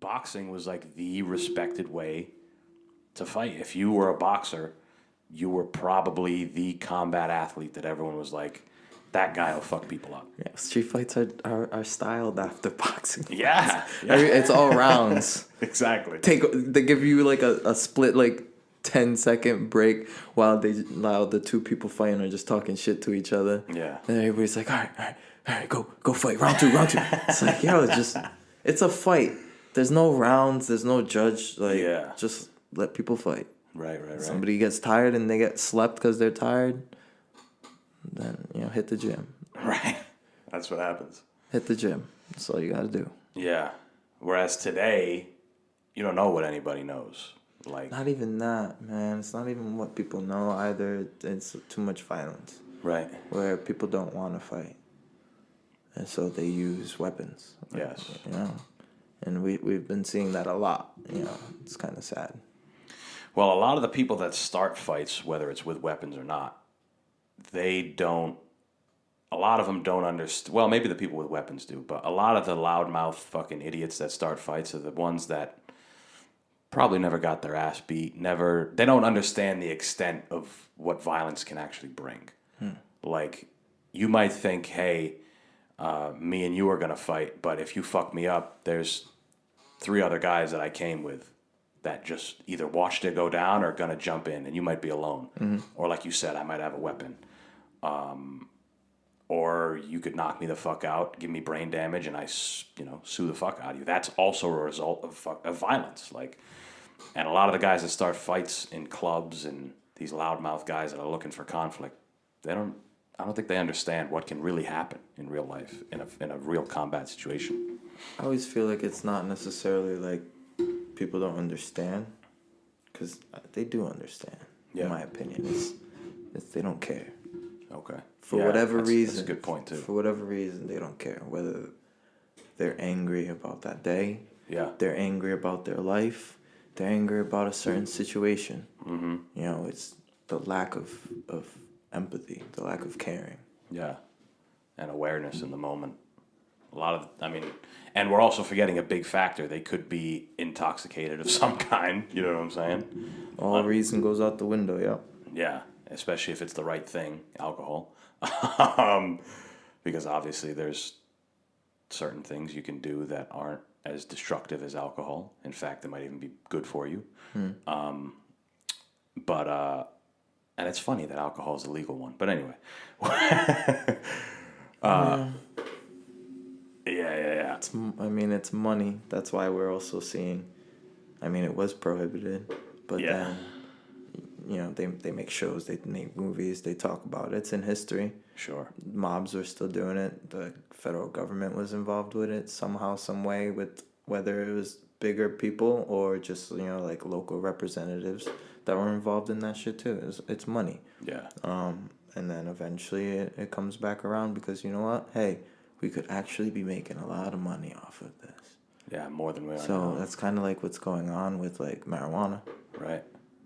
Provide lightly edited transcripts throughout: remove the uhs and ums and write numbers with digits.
boxing was like the respected way to fight. If you were a boxer, you were probably the combat athlete that everyone was like, that guy will fuck people up. Yeah, street fights are styled after boxing fights. Yeah. It's all rounds. Exactly. They give you like a split like 10-second break while the two people fighting are just talking shit to each other. Yeah. And everybody's like, all right, go fight, round two. It's like, yo, it's a fight. There's no rounds, there's no judge. Like, just let people fight. Right. Somebody gets tired and they get slept because they're tired, then, hit the gym. Right. That's what happens. Hit the gym. That's all you got to do. Yeah. Whereas today, you don't know what anybody knows. Like, not even that, man. It's not even what people know either. It's too much violence. Right. Where people don't want to fight. And so they use weapons. Yes. And we've been seeing that a lot. It's kind of sad. Well, a lot of the people that start fights, whether it's with weapons or not, a lot of them don't understand. Well, maybe the people with weapons do, but a lot of the loudmouth fucking idiots that start fights are the ones that probably never got their ass beat. They don't understand the extent of what violence can actually bring. Like, you might think, hey, me and you are going to fight, but if you fuck me up, there's 3 other guys that I came with that just either watched it go down or going to jump in, and you might be alone. Mm-hmm. Or like you said, I might have a weapon. Or you could knock me the fuck out, give me brain damage, and I, sue the fuck out of you. That's also a result of violence. Like, and a lot of the guys that start fights in clubs and these loudmouth guys that are looking for conflict, I don't think they understand what can really happen in real life, in a real combat situation. I always feel like it's not necessarily like people don't understand, because they do understand. In my opinion, it's they don't care. Okay. For whatever reason. That's a good point too. For whatever reason, they don't care whether they're angry about that day. Yeah. They're angry about their life. They're angry about a certain situation. Mm-hmm. It's the lack of empathy, the lack of caring. Yeah. And awareness in the moment. And we're also forgetting a big factor. They could be intoxicated of some kind. You know what I'm saying? All reason goes out the window, yeah. Yeah, especially if it's the right thing, alcohol. Because obviously there's certain things you can do that aren't as destructive as alcohol. In fact, they might even be good for you. And it's funny that alcohol is the legal one. But anyway. Yeah. It's money. That's why we're also seeing, it was prohibited, but then, they make shows, they make movies, they talk about it. It's in history. Sure. Mobs were still doing it. The federal government was involved with it somehow, some way, with whether it was bigger people or just, like local representatives that were involved in that shit too. It's money. Yeah. And then eventually it comes back around because you know what? Hey, we could actually be making a lot of money off of this. Yeah, more than we are now. So that's kind of like what's going on with like marijuana. Right.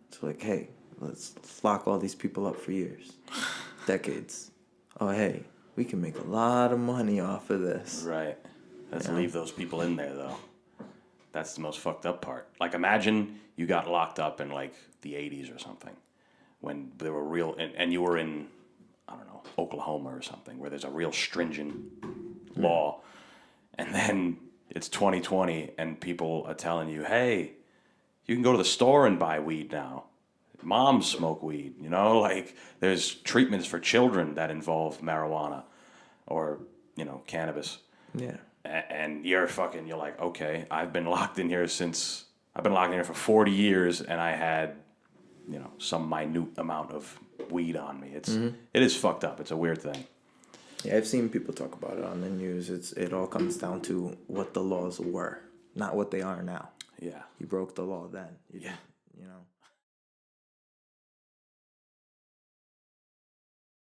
It's like, hey, let's lock all these people up for years, decades. Oh, hey, we can make a lot of money off of this. Right. Let's leave those people in there, though. That's the most fucked up part. Like, imagine you got locked up in, like, the 80s or something when there were real... And you were in, I don't know, Oklahoma or something where there's a real stringent law. And then it's 2020 and people are telling you, hey, you can go to the store and buy weed now. Moms smoke weed, like there's treatments for children that involve marijuana or, cannabis. Yeah. And you're like, okay, I've been locked in here for 40 years and I had, some minute amount of weed on me. It is fucked up. It's a weird thing. Yeah, I've seen people talk about it on the news. It all comes down to what the laws were, not what they are now. Yeah. You broke the law then. You didn't.